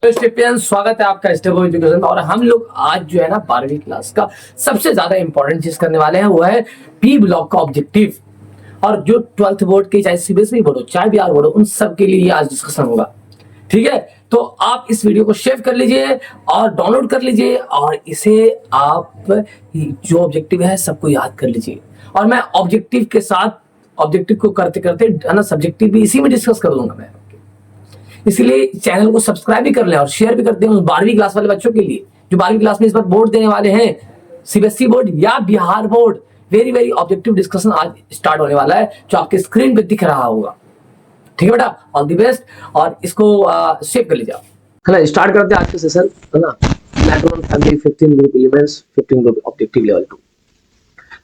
स्वागत है आपका स्टेप एजुकेशन। और हम लोग आज जो है ना 12वीं क्लास का सबसे ज्यादा इंपॉर्टेंट चीज करने वाले हैं, वो है पी ब्लॉक का ऑब्जेक्टिव। और जो 12th बोर्ड के, चाहे सीबीएसई बोर्ड हो चाहे बिहार बोर्ड हो, उन सब के लिए ये आज डिस्कशन होगा। ठीक है, तो आप इस वीडियो को शेयर कर लीजिए और डाउनलोड कर लीजिए, और इसे आप जो ऑब्जेक्टिव है सबको याद कर लीजिए। और मैं ऑब्जेक्टिव के साथ ऑब्जेक्टिव को करते करते है ना सब्जेक्टिव भी इसी में डिस्कस कर दूंगा मैं। इसलिए चैनल को सब्सक्राइब भी कर लें और शेयर भी कर दें उन 12वीं क्लास वाले बच्चों के लिए जो 12वीं क्लास में इस बार बोर्ड देने वाले हैं, सीबीएसई बोर्ड या Bihar board. Very very objective discussion आज स्टार्ट होने वाला है, जो आपके स्क्रीन पे दिख रहा होगा। ठीक है बेटा, ऑल द बेस्ट, और इसको सेव कर लीजिए। है ना, स्टार्ट करते हैं आज के सेशन, है ना। Macron family 15 group elements 15 group objective level 2।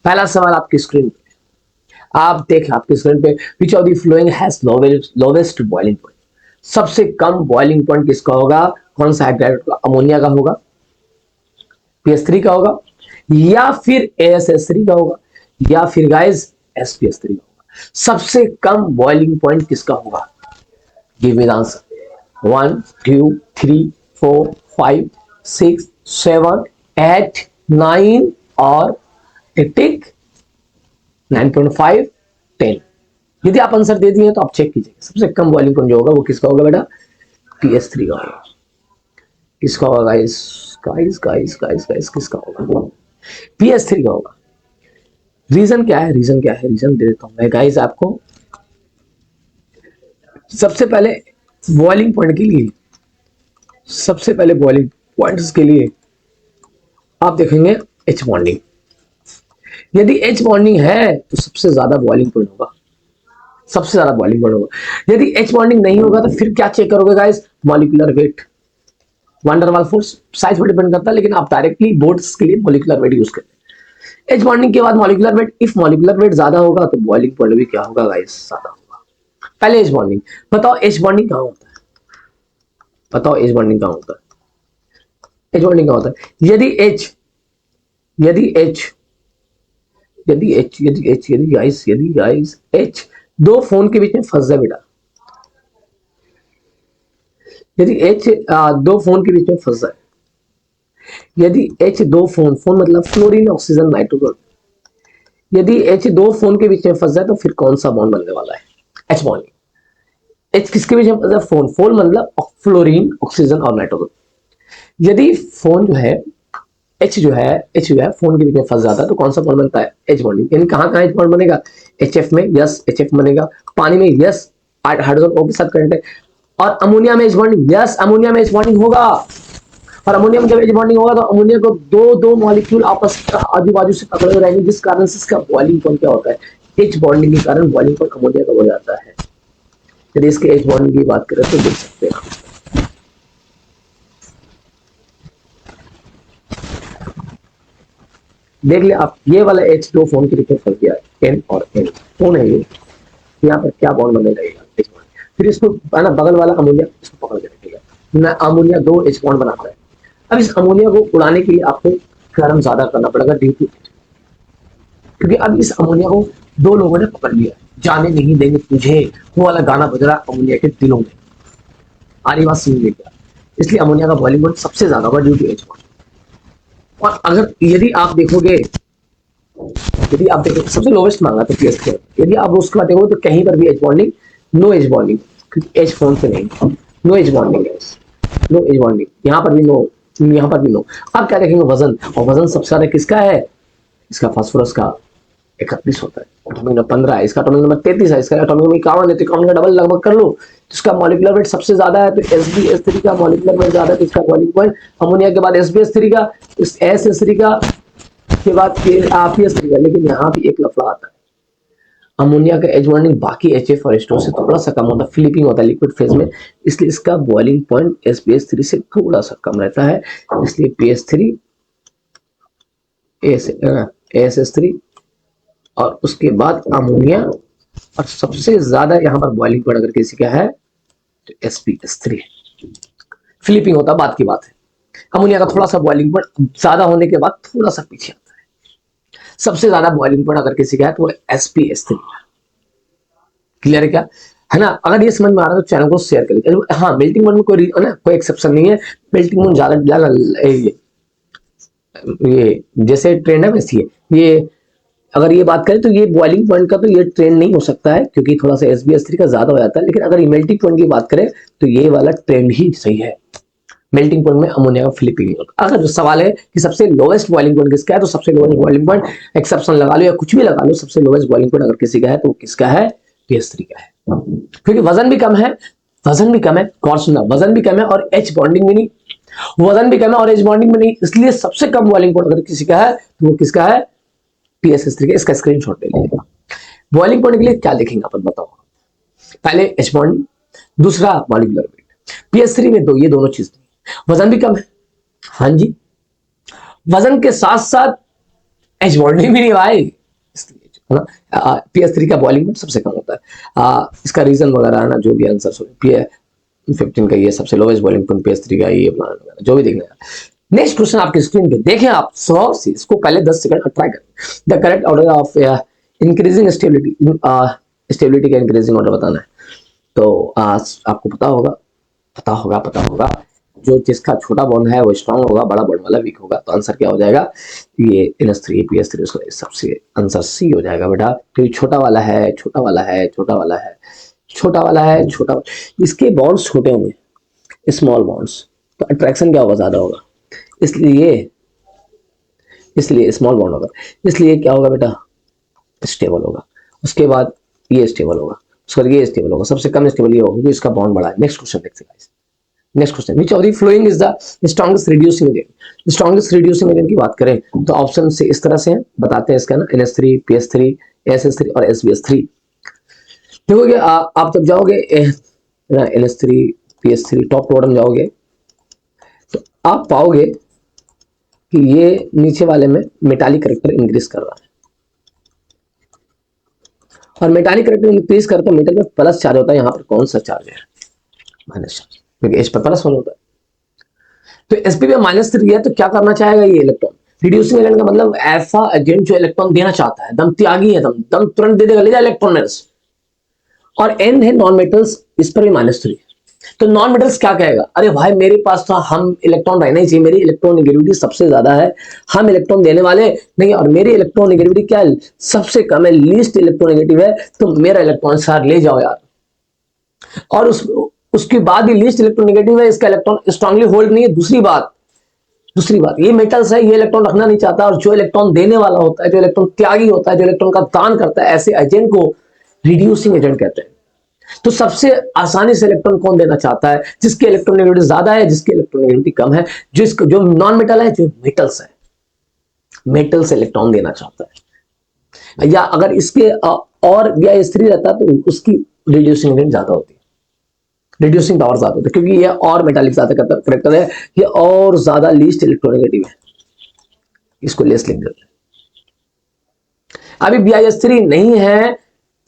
पहला सवाल आपकी स्क्रीन पे आप देख, आपकी स्क्रीन पे विच of the flowing has lowest boiling point. सबसे कम बॉइलिंग पॉइंट किसका होगा? कौन सा हाइड्राइड का? अमोनिया का होगा, PS3 का होगा, या फिर ASS3 का होगा, या फिर गाइस SPS3 का होगा। सबसे कम बॉइलिंग पॉइंट किसका होगा? Give me the answer. 1 2 3 4 5 6 7 8 9 और टिक 9.5 10। यदि आप आंसर दे दिए तो आप चेक कीजिए सबसे कम बॉइलिंग पॉइंट जो होगा वो किसका होगा बेटा? PS3 का होगा। किसका होगा गाइस? गाइस किसका होगा? PS3 का होगा। रीजन क्या है? रीजन दे देता हूं मैं गाइस आपको। सबसे पहले बॉइलिंग पॉइंट के लिए, सबसे पहले बॉइलिंग पॉइंट्स के लिए आप देखेंगे H बॉन्डिंग। यदि H बॉन्डिंग है तो सबसे ज्यादा बॉइलिंग पॉइंट होगा, सबसे ज्यादा बॉइलिंग पॉइंट होगा। यदि H बॉन्डिंग नहीं होगा तो फिर क्या चेक करोगे गाइस? मॉलिक्यूलर वेट, वंडर वाल फोर्स, साइज पर डिपेंड करता है, लेकिन आप डायरेक्टली बोर्ड्स के लिए मॉलिक्यूलर वेट यूज करते हैं। H बॉन्डिंग के बाद molecular weight, if molecular weight ज्यादा होगा तो बॉइलिंग पॉइंट भी क्या होगा गाइस? ज्यादा होगा। पहले H बॉन्डिंग बताओ, H बॉन्डिंग कहां होता है? बताओ H बॉन्डिंग कहां होता है? H बॉन्डिंग कहां होता है? यदि H H दो फोन के बीच में फंस जाए बेटा, यदि H दो फोन के बीच में फंस जाए, यदि H दो फोन मतलब फ्लोरीन ऑक्सीजन नाइट्रोजन, यदि H दो फोन के बीच में फंस जाए तो फिर कौन सा बॉन्ड बनने वाला है? H bond. H किसके बीच में फंसा? फोन मतलब फ्लोरीन ऑक्सीजन और नाइट्रोजन। यदि फोन जो है H जो है फोन के बीच में फंस जाता है तो कौन सा बॉन्ड बनता है? H bonding. यानी कहां H बॉन्ड बनेगा? HF में, यस HF बनेगा। पानी में, यस हाइड्रोजन O के साथ करंट है। और अमोनिया में H बॉन्डिंग, यस अमोनिया में H बॉन्डिंग होगा। और अमोनिया में जब H बॉन्डिंग होगा तो अमोनिया को दो मॉलिक्यूल आपस आजू बाजू से पकड़े हुए रहेंगे, जिस कारण से इसका बॉइलिंग पॉइंट क्या होता है? H बॉन्डिंग के कारण बॉइलिंग पॉइंट अमोनिया का हो जाता है। यदि इसके H बॉन्डिंग की बात करें तो देख सकते हैं, देख ले आप, ये वाला H दो फोन के बीच में फंस गया है, N और N फोन है ये। यहाँ पर क्या बॉन्ड बने रहेगा? H bond. फिर इसको है ना बगल वाला अमोनिया इसको पकड़ के रखेगा ना, अमोनिया दो H बॉन्ड बनाता है। अब इस अमोनिया को उड़ाने के लिए आपको गर्म ज्यादा करना पड़ेगा ड्यू टू, क्योंकि अब इस अमोनिया को दो लोगों ने पकड़ लिया, जाने नहीं देंगे तुझे, वो वाला गाना बज रहा अमोनिया के दिलों में, आरी बात सुन लेगा। इसलिए अमोनिया का बॉइलिंग पॉइंट सबसे ज्यादा होगा ड्यू टू H बॉन्ड। और अगर यदि आप देखोगे सबसे लोवेस्ट मांगा तो PS3, यदि आप उसके बाद देखोगे तो कहीं पर भी H bonding, no H bonding, क्योंकि H फोन से नहीं, नो H बॉन्डिंग है, नो H बॉन्डिंग। यहाँ पर भी नो, यहाँ पर भी नो। अब क्या देखेंगे? वजन। और वजन सबसे ज्यादा किसका है? इसका फास्फोरस का 31 होता है, एटॉमिक नंबर 15 है, इसका एटॉमिक नंबर 33 है, इसका एटॉमिक नंबर 51 है, तो 51 का डबल लगभग कर लो। इसका मॉलिक्यूलर वेट सबसे ज्यादा है तो SBS3 का मॉलिक्यूलर वेट ज्यादा है, तो इसका बॉइलिंग पॉइंट अमोनिया के बाद SBS3 का, इस SS3 का के बाद PS3 का। लेकिन यहाँ भी एक लफड़ा आता है, अमोनिया का H बॉन्डिंग बाकी HF और H2 से थोड़ा सा कम होता है, फ्लिपिंग होता है लिक्विड फेज में, इसलिए इसका बॉइलिंग पॉइंट SBS3 से थोड़ा सा कम रहता है। इसलिए PS3 ASS3 और उसके बाद अमोनिया, और सबसे ज्यादा यहाँ पर बॉइलिंग पॉइंट अगर किसी का है तो SPS3। फ्लिपिंग होता है बात की बात है, अमोनिया का थोड़ा सा बॉइलिंग पॉइंट ज्यादा होने के बाद थोड़ा सा पीछे आता है। सबसे ज्यादा बॉइलिंग पॉइंट अगर किसी का है तो SPS3। क्लियर है क्या? है ना। अगर ये समझ में आ रहा है तो चैनल को शेयर कर लीजिए। हाँ, मेल्टिंग पॉइंट में कोई है ना, कोई एक्सेप्शन नहीं है। मेल्टिंग पॉइंट ज्यादा ज्यादा ये जैसे ट्रेंड है वैसी है ये। अगर ये बात करें तो ये बॉइलिंग पॉइंट का तो ये ट्रेंड नहीं हो सकता है, क्योंकि थोड़ा सा SbS3 का ज्यादा हो जाता है। लेकिन अगर मेल्टिंग पॉइंट की बात करें तो ये वाला ट्रेंड ही सही है। मेल्टिंग पॉइंट में अमोनिया का फिलिपिंग होगा। अगर जो सवाल है कि सबसे लोवेस्ट बॉइलिंग पॉइंट किसका है, तो सबसे लोवेस्ट बॉइलिंग पॉइंट एक्सेप्शन लगा लो या कुछ भी लगा लो, सबसे लोवेस्ट बॉइलिंग पॉइंट अगर किसी का है तो किसका है, PS3 का है। क्योंकि वजन भी कम है, वजन भी कम है, गौर सुनना, वजन भी कम है और H बॉन्डिंग भी नहीं, वजन भी कम है और H बॉन्डिंग भी नहीं, इसलिए सबसे कम बॉइलिंग पॉइंट अगर किसी का है तो वो किसका है, PS3 का। इसका स्क्रीनशॉट ले लीजिएगा। बॉइलिंग पॉइंट के लिए क्या लिखेंगे अपन बताओ। पहले H बॉन्डिंग, दूसरा मॉलिक्यूलर वेट। PS3 में ये दोनों चीज नहीं। वजन भी कम है, हाँ जी, वजन के साथ साथ H बॉन्डिंग भी नहीं भाई, है ना। PS3 का बॉइलिंग पॉइंट सबसे कम होता है। इसका रीजन वगैरह ना, जो भी आंसर PS15 का ये सबसे लोवेस्ट बॉइलिंग पॉइंट, PS3 का ये वगैरह जो भी देखना है। नेक्स्ट क्वेश्चन आपकी स्क्रीन पे देखें आप, 100 से इसको पहले 10 सेकंड ट्राई करें। The correct order of increasing stability, stability का इंक्रीजिंग ऑर्डर बताना है। तो आपको पता होगा जो जिसका छोटा बॉन्ड है वो स्ट्रांग होगा, बड़ा बॉन्ड वाला वीक होगा। तो आंसर क्या हो जाएगा, ये NH3 PS3, उसका सबसे आंसर C हो जाएगा बेटा। क्योंकि छोटा वाला है, छोटा वाला है, छोटा वाला है, छोटा वाला है, छोटा, इसके बॉन्ड्स छोटे होंगे, स्मॉल बॉन्ड्स, तो अट्रैक्शन क्या होगा, ज्यादा होगा, इसलिए स्मॉल बॉन्ड होगा, इसलिए क्या होगा बेटा, स्टेबल होगा। उसके बाद ये स्टेबल होगा, उसके बाद ये स्टेबल होगा, सबसे कम स्टेबल ये होगा क्योंकि इसका बॉन्ड बड़ा है। नेक्स्ट क्वेश्चन देखते हैं। Next question, which of the following is the strongest reducing agent. Strongest reducing agent की बात करें तो ऑप्शन से इस तरह से बताते हैं इसका ना, NH3, PS3, SS3 और SbS3। देखोगे आप जब जाओगे NH3, PS3 top to bottom जाओगे तो आप पाओगे कि ये नीचे वाले में मेटालिक करेक्टर इंक्रीज कर रहा है, और मेटालिक करेक्टर इंक्रीज करते मेटल में प्लस चार्ज होता है। यहाँ पर कौन सा चार्ज है, माइनस चार्ज, क्योंकि H पर प्लस वन होता है। तो sp पे -3 है तो क्या करना चाहेगा ये इलेक्ट्रॉन, रिड्यूसिंग एजेंट का मतलब ऐसा एजेंट जो इलेक्ट्रॉन देना चाहता है, दम त्यागी है, दम तुरंत दे देगा, ले जा इलेक्ट्रॉन मेल्स। और N है नॉन मेटल्स, इस पर भी -3। तो नॉन मेटल्स क्या कहेगा, अरे भाई मेरे पास तो हम इलेक्ट्रॉन रहना ही चाहिए, मेरी इलेक्ट्रॉन नेगेटिविटी सबसे ज्यादा है, हम इलेक्ट्रॉन देने वाले नहीं, और मेरी इलेक्ट्रॉन नेगेटिविटी क्या है, सबसे कम है, लीस्ट इलेक्ट्रोनेगेटिव है, तो मेरा इलेक्ट्रॉन सार ले जाओ यार। और उसके बाद भी लीस्ट इलेक्ट्रोनेगेटिव है, इसका इलेक्ट्रॉन स्ट्रांगली होल्ड नहीं है। दूसरी बात ये मेटल्स है, ये इलेक्ट्रॉन रखना नहीं चाहता, और जो इलेक्ट्रॉन देने वाला होता है, जो इलेक्ट्रॉन त्यागी होता है, जो इलेक्ट्रॉन का दान करता है, ऐसे एजेंट को रिड्यूसिंग एजेंट कहते हैं। तो सबसे आसानी से इलेक्ट्रॉन कौन देना चाहता है, जिसके इलेक्ट्रॉन नेगेटिविटी ज्यादा है, जिसकी इलेक्ट्रॉन नेगेटिविटी कम है, जो नॉन मेटल है, जो मेटल्स है, मेटल से इलेक्ट्रॉन देना चाहता है। या अगर इसके और या स्त्री रहता तो उसकी रिड्यूसिंग एजेंट ज्यादा होती है, रिड्यूसिंग पावर ज्यादा होती है, क्योंकि ये और मेटालिक ज्यादा करेक्टर है, ये और ज्यादा लीस्ट इलेक्ट्रोनेगेटिव है, इसको लेस लिख देते हैं। अभी BiS3 नहीं है,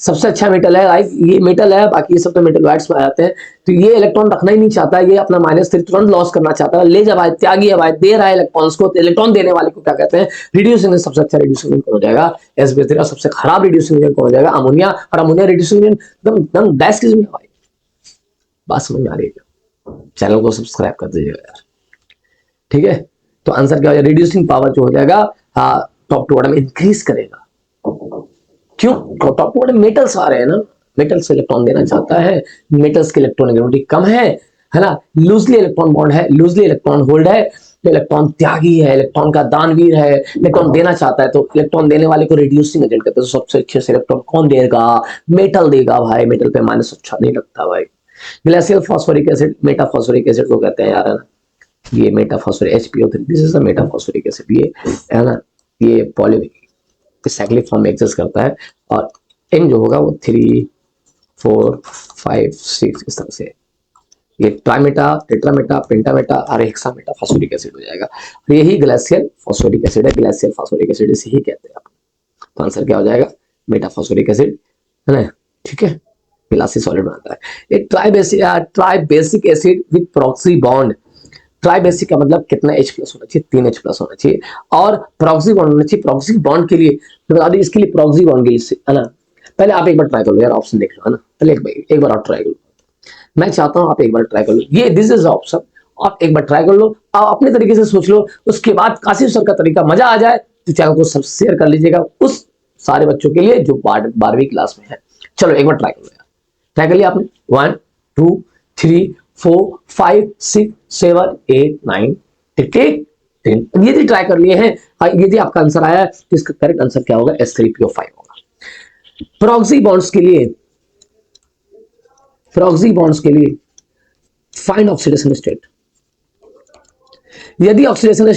सबसे अच्छा मेटल है, लाइक ये मेटल है, बाकी ये सब तो मेटल वाइट्स में आते हैं। तो ये इलेक्ट्रॉन रखना ही नहीं चाहता, ये अपना -3 तुरंत लॉस करना चाहता है, ले जा भाई, त्यागी है भाई, दे रहा है इलेक्ट्रॉन्स को। इलेक्ट्रॉन देने वाले को क्या कहते हैं, रिड्यूसिंग एजेंट। सबसे अच्छा रिड्यूसिंग एजेंट कौन हो जाएगा, SbS3 का। सबसे खराब रिड्यूसिंग एजेंट कौन हो जाएगा, अमोनिया। और अमोनिया रिड्यूसिंग एजेंट एकदम बेस्ट किस्म है भाई। बात समझ में आ रही है, चैनल को सब्सक्राइब कर दीजिएगा यार, ठीक है। तो आंसर क्या हो जाएगा, रिड्यूसिंग पावर जो हो जाएगा टॉप टू बॉटम इंक्रीज करेगा। क्यों, टॉप टू बॉटम मेटल्स आ रहे हैं ना, मेटल्स से इलेक्ट्रॉन देना चाहता है, मेटल्स की इलेक्ट्रॉन नेगेटिविटी कम है ना, लूजली इलेक्ट्रॉन बॉन्ड है, लूजली इलेक्ट्रॉन होल्ड है, तो इलेक्ट्रॉन त्यागी है, इलेक्ट्रॉन का दानवीर है, इलेक्ट्रॉन देना चाहता है, तो इलेक्ट्रॉन देने वाले को रिड्यूसिंग एजेंट कहते हैं। तो सबसे अच्छे से इलेक्ट्रॉन कौन देगा, मेटल देगा भाई, मेटल पे माइनस अच्छा नहीं लगता भाई। Glacial phosphoric acid, metaphosphoric acid को कहते हैं यार, है ना, ये metaphosphoric HPO3, this is the metaphosphoric acid, ये है ना, ये पॉली साइक्लिक फॉर्म में एग्जिस्ट करता है, और N जो होगा वो 3, 4, 5, 6 इस तरह से, ये ट्राइमेटा, टेट्रामेटा, पेंटामेटा और हेक्सामेटा फॉस्फोरिक एसिड हो जाएगा। और यही ग्लेशियल फॉस्फोरिक एसिड है, ग्लेशियल फॉस्फोरिक एसिड इसे ही कहते हैं आप। तो आंसर क्या हो जाएगा, मेटाफॉस्फोरिक एसिड, है ना, ठीक है, ग्लासी सॉलिड बनाता है। एक tribasic acid with proxy bond. Tribasic का मतलब कितना H+ होना चाहिए, 3H+ होना चाहिए, और प्रॉक्सी बॉन्ड होना चाहिए। प्रॉक्सी बॉन्ड के लिए तो बता दें, इसके लिए प्रॉक्सी बॉन्ड के लिए, है ना, पहले आप एक बार ट्राई कर लो यार, ऑप्शन देख लो, है ना, पहले एक बार और ट्राई कर लो। मैं चाहता हूं आप एक बार ट्राई कर लो, ये दिस इज ऑप्शन, आप एक बार ट्राई कर लो, आप अपने तरीके से सोच लो, उसके बाद काशिफ सर का तरीका मजा आ जाए तो चैनल को सब शेयर कर लीजिएगा उस सारे बच्चों के लिए जो 12वीं क्लास में है। चलो एक बार ट्राई कर लो यार, ट्राई कर लिया आपने? 1 2 3 4 5 6 7 8 9 टिक, यदि ट्राई कर लिए हैं, यदि आपका आंसर आया तो इसका करेक्ट आंसर क्या होगा? S3PO5 होगा। प्रॉक्सी बॉन्ड्स के लिए फाइंड ऑक्सीडेशन स्टेट। यदि ऑक्सीडेशन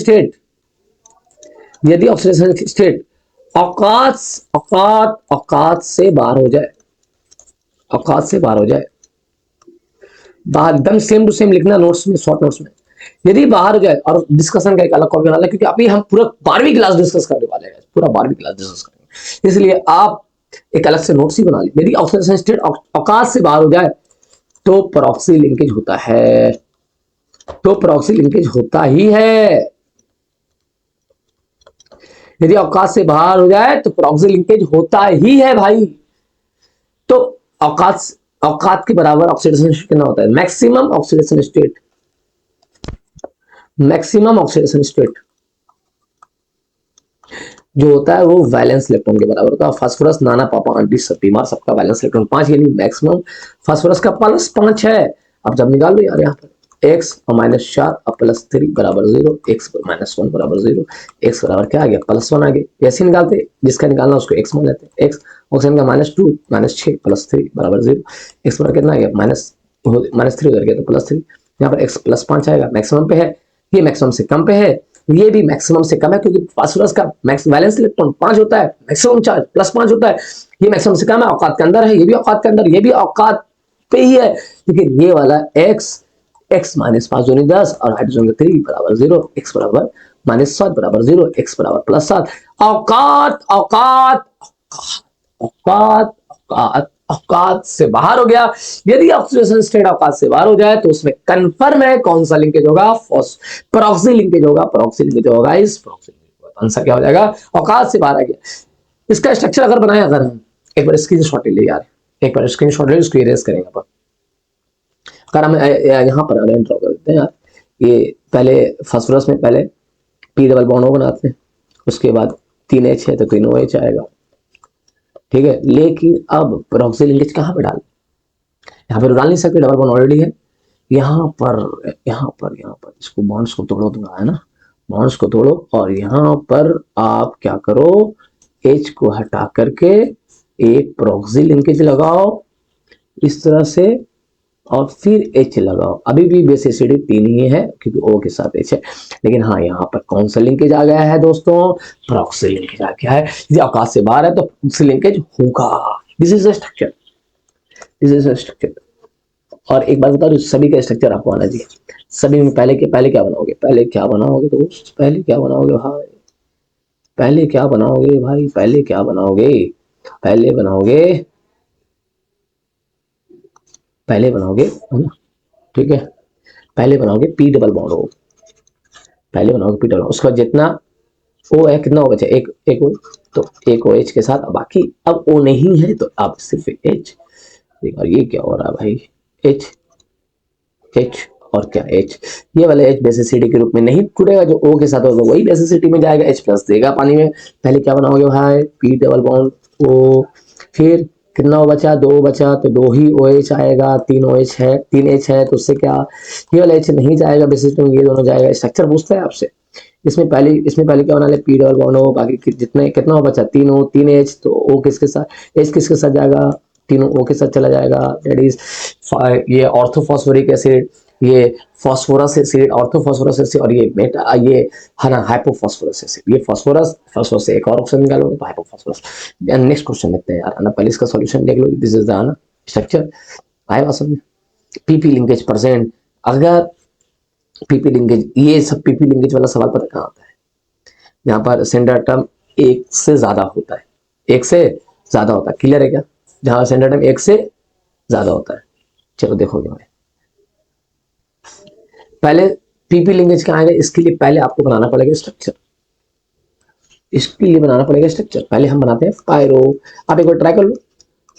स्टेट औकात से बाहर हो जाए, बाहर एकदम सेम टू सेम लिखना नोट्स में, शॉर्ट नोट्स में, यदि बाहर हो जाए, और डिस्कशन का एक अलग कॉपी बना लें क्योंकि अभी हम पूरा 12वीं क्लास डिस्कस करने वाले हैं, पूरा 12वीं क्लास डिस्कस करेंगे, इसलिए आप एक अलग से नोट्स ही बना लें। यदि ऑक्सीडेशन स्टेट औकात से बाहर हो जाए तो प्रॉक्सी लिंकेज होता है, ही है। यदि औकात से बाहर हो जाए तो प्रॉक्सी लिंकेज होता ही है भाई। तो औकात के बराबर ऑक्सीडेशन स्टेट कितना होता है? मैक्सिमम ऑक्सीडेशन स्टेट जो होता है वो वैलेंस इलेक्ट्रॉन के बराबर होता है। फास्फोरस, नाना, पापा, आंटी, सब बीमार, सबका वैलेंस इलेक्ट्रॉन 5, यानी मैक्सिमम फास्फोरस का +5 है। अब जब निकाल लो यार, यहाँ पर x और -4 और +3 बराबर 0, x -1 बराबर 0, x बराबर क्या आ गया? +1 आ गया। ऐसे निकालते, जिसका निकालना उसको x मान लेते हैं। x ऑक्सीजन का -2 -6 +3 बराबर 0, x बराबर कितना आ गया? -3 उधर गया तो +3, यहाँ पर x +5 आएगा, मैक्सिमम पे है, ये मैक्सिमम से कम पे है, ये भी मैक्सिमम से कम है क्योंकि फास्फोरस का वैलेंस इलेक्ट्रॉन 5 होता है, मैक्सिमम चार्ज +5 होता है, ये मैक्सिमम से कम है, औकात के अंदर है, ये भी औकात के अंदर, ये भी औकात पे ही है, लेकिन ये वाला x -5 दूनी 10 और हाइड्रोजन का 3 बराबर 0, x बराबर -7 बराबर 0, x बराबर +7। औकात से बाहर हो गया। यदि ऑक्सीडेशन स्टेट औकात से बाहर हो जाए तो उसमें कंफर्म है कौन सा लिंकेज होगा? प्रॉक्सी लिंकेज होगा। इस प्रॉक्सी आंसर क्या हो जाएगा? औकात से बाहर आ गया। इसका स्ट्रक्चर अगर बनाया, अगर हम एक बार स्क्रीनशॉट ले ले यार, एक बार स्क्रीनशॉट ले, उसको इरेज करेंगे अपन। अगर हम यहाँ पर ड्रॉ कर देते हैं यार, ये पहले फास्फोरस में पहले P डबल बॉन्ड बनाते हैं, उसके बाद 3H है तो 3OH आएगा, ठीक है। लेकिन अब प्रॉक्सी लिंकेज कहाँ पे डाल? यहाँ पे डाल नहीं सकते, डबल बॉन्ड ऑलरेडी है। यहाँ पर इसको बॉन्ड्स को तोड़ो, है ना, बॉन्ड्स को तोड़ो, और यहाँ पर आप क्या करो? H को हटा करके एक प्रॉक्सी लिंकेज लगाओ इस तरह से, और फिर H लगाओ। अभी भी बेसिसिटी 3 ही है क्योंकि O के साथ H है, लेकिन हाँ यहाँ पर कौन सा लिंकेज आ गया है दोस्तों? प्रॉक्सी लिंकेज आ गया है। यदि औकात से बाहर है तो प्रॉक्सी लिंकेज होगा। This is a structure. और एक बात बता दो, सभी का स्ट्रक्चर आपको आना चाहिए। सभी में पहले क्या बनाओगे? पहले क्या बनाओगे दोस्त? पहले क्या बनाओगे भाई? पहले बनाओगे, है ना, ठीक है। पहले बनाओगे P डबल बॉन्ड O, उसके बाद जितना O है, कितना O बचा? एक O, तो एक OH के साथ, बाकी अब O नहीं है तो अब सिर्फ H। और ये क्या हो रहा है भाई? H और क्या H, ये वाला H बेसिसिटी के रूप में नहीं टूटेगा, जो O के साथ होगा वही बेसिसिटी में जाएगा, H प्लस देगा पानी में। पहले क्या बनाओगे भाई? P डबल बॉन्ड O, फिर कितना O बचा? 2 बचा तो 2 ही OH आएगा, 3H है तो उससे क्या, ये वाला H नहीं जाएगा बेसिसिटी में, ये दोनों जाएगा। स्ट्रक्चर पूछता है आपसे, इसमें पहले क्या होना है? P डबल बॉन्ड O, बाकी जितने कितना O बचा? 3H, तो O किसके साथ, H किसके साथ जाएगा? तीनों O के साथ चला जाएगा, दैट इज ये ऑर्थोफॉस्फोरिक एसिड, ये फास्फोरस एसिड, ऑर्थोफॉस्फोरस एसिड, और ये है ना हाइपोफॉस्फोरस एसिड। ये फास्फोरस से एक और ऑक्सीजन निकालोगे तो हाइपोफॉस्फोरस। नेक्स्ट क्वेश्चन देखते हैं यार, पहले इसका सॉल्यूशन देख लो। दिस इज द स्ट्रक्चर, आएगा समझ। पीपी लिंकेज परसेंट, अगर पीपी लिंकेज, ये सब पीपी लिंकेज वाला सवाल पता कहाँ आता है? यहाँ पर सेंटर टर्म 1 से ज्यादा होता है, 1 से ज्यादा होता है, क्लियर है क्या? जहां सेंटर टर्म 1 से ज्यादा होता है। चलो देखोगे भाई, पहले पीपी लिंकेज क्या आएगा? इसके लिए पहले आपको बनाना पड़ेगा स्ट्रक्चर, पहले हम बनाते हैं पायरो। आप एक बार ट्राई कर लो,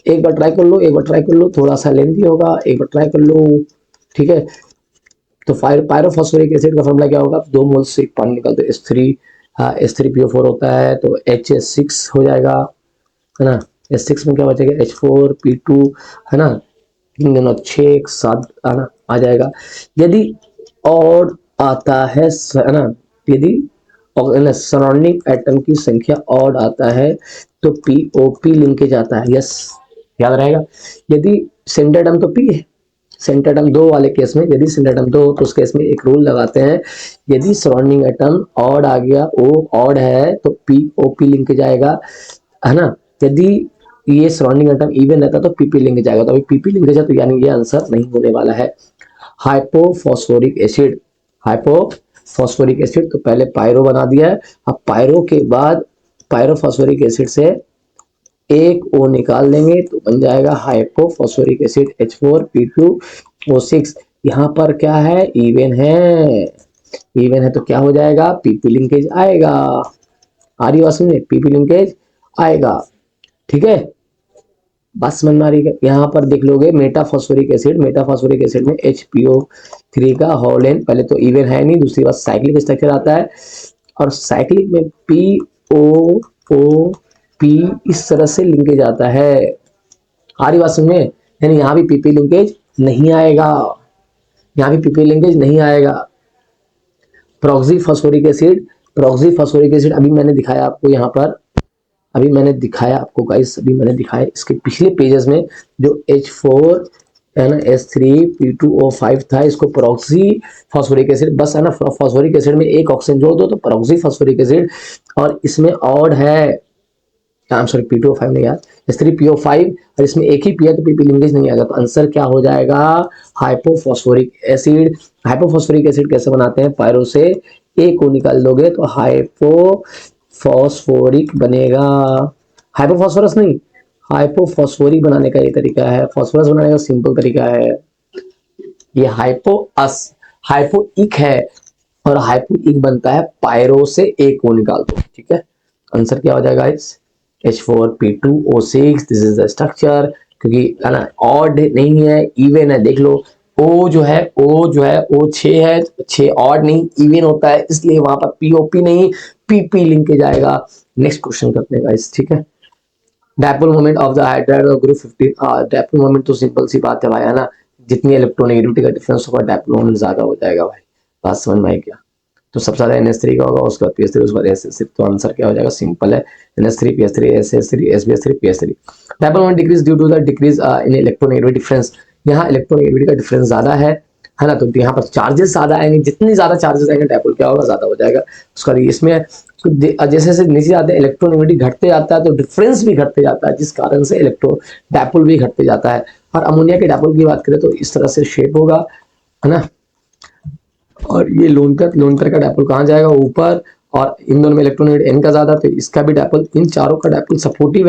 एक बार ट्राई कर लो, एक बार ट्राई कर लो, थोड़ा सा लेंथी होगा, एक बार ट्राई कर लो, ठीक है। तो पायरोफॉस्फोरिक एसिड का फॉर्मूला क्या होगा, 2 मोल से एक पानी निकाल दो, H3PO4 होता है तो HH6 हो जाएगा, है ना। H6 में क्या बचेगा, H4P2, है ना, 3 दूना 6 7 आना आ जाएगा। यदि और आता है ना, यदि सराउंडिंग एटम की संख्या ऑड आता है तो पीओपी लिंकेज आता है, यस याद रहेगा। यदि सेंटर एटम तो पी है, सेंटर एटम 2 वाले केस में, यदि सेंटर एटम 2 तो उस केस में एक रूल लगाते हैं, यदि सराउंडिंग एटम ऑड आ गया, ओ ऑड है तो पीओपी लिंकेज आएगा, है ना। यदि ये सराउंडिंग एटम इवन रहता तो पीपी लिंकेज आएगा, तो अभी पीपी लिंकेज है तो यानी ये आंसर नहीं होने वाला है। हाइपोफॉस्फोरिक एसिड, हाइपोफॉस्फोरिक एसिड तो पहले पायरो बना दिया है, अब पायरो के बाद पायरोफॉस्फोरिक एसिड से एक O निकाल देंगे तो बन जाएगा हाइपोफॉस्फोरिक एसिड H4P2O6। यहाँ पर क्या है, इवन है, इवन है तो क्या हो जाएगा, पीपी लिंकेज आएगा। आ रही बात समझे, पीपी लिंकेज आएगा, ठीक है। बात समझ में आ रही है। यहाँ पर देख लोगे मेटाफॉस्फोरिक एसिड, मेटाफॉस्फोरिक एसिड में HPO3 का हॉलेन, पहले तो इवन है नहीं, दूसरी बात साइक्लिक स्ट्रक्चर आता है, और साइक्लिक में POOP इस तरह से लिंकेज आता है। आ रही बात समझ में, यानी यहाँ भी पीपी लिंकेज नहीं आएगा, यहाँ भी पीपी लिंकेज नहीं आएगा। Proxy phosphoric acid, proxy phosphoric acid अभी मैंने दिखाया आपको, यहाँ पर अभी मैंने दिखाया आपको गाइस, अभी मैंने दिखाया इसके पिछले पेजेस में, जो H4 है ना H3P2O5 था, इसको प्रॉक्सी फॉस्फोरिक एसिड, बस है ना, फॉस्फोरिक एसिड में एक ऑक्सीजन जोड़ दो तो प्रॉक्सी फॉस्फोरिक एसिड, और इसमें ऑड है, सॉरी P2O5 नहीं यार, H3PO5, और इसमें एक ही पी है तो पीपी लिंकेज नहीं आएगा, तो आंसर क्या हो जाएगा, हाइपोफॉस्फोरिक एसिड। हाइपोफॉस्फोरिक एसिड कैसे बनाते हैं, पायरो से एक को निकाल दोगे तो हाइपोफॉस्फोरिक बनेगा, हाइपोफॉस्फोरस नहीं, हाइपोफॉस्फोरिक बनाने का ये तरीका है, फॉस्फोरस बनाने का सिंपल तरीका है, ये हाइपोइक है, और हाइपोइक बनता है पायरो से एक को निकाल दो, ठीक है। आंसर क्या हो जाएगा इस H4P2O6, this is the structure, क्योंकि है ना ऑड नहीं है इवन है, देख लो O जो है O 6 है, 6 ऑड नहीं इवन होता है, इसलिए वहां पर POP नहीं PP लिंकेज आएगा। नेक्स्ट क्वेश्चन करते हैं गाइस, ठीक है। Dipole moment of the hydride of group 15, dipole moment तो सिंपल सी बात है भाई, है ना, जितनी इलेक्ट्रोनेगेटिविटी का डिफरेंस होगा डायपोल मोमेंट ज्यादा हो जाएगा भाई, बात समझ में आई क्या। तो सबसे ज्यादा NH3 का होगा, उसके बाद PS3, उसके बाद SS3, तो आंसर क्या हो जाएगा, सिंपल है, NH3 PS3 SS3 SBS3 PS3। Dipole moment decrease due to the decrease in electronegativity difference, यहाँ इलेक्ट्रोनेगेटिविटी का डिफरेंस ज्यादा है ना, तो यहाँ पर चार्जेस ज्यादा आएंगे, जितनी ज्यादा चार्जेस आएंगे डायपोल क्या होगा, ज्यादा हो जाएगा। उसका इसमें जैसे जैसे नीचे जाते हैं इलेक्ट्रोनेगेटिविटी घटते जाता है तो डिफरेंस भी घटते जाता है, जिस कारण से डायपोल भी घटते जाता है। और अमोनिया के डायपोल की बात करें तो इस तरह से शेप होगा, है ना, और ये लोन का डायपोल कहाँ जाएगा, ऊपर, और इन दोनों में इलेक्ट्रोनेगेटिव N का ज्यादा, तो इसका भी डायपोल, इन चारों का डायपोल सपोर्टिव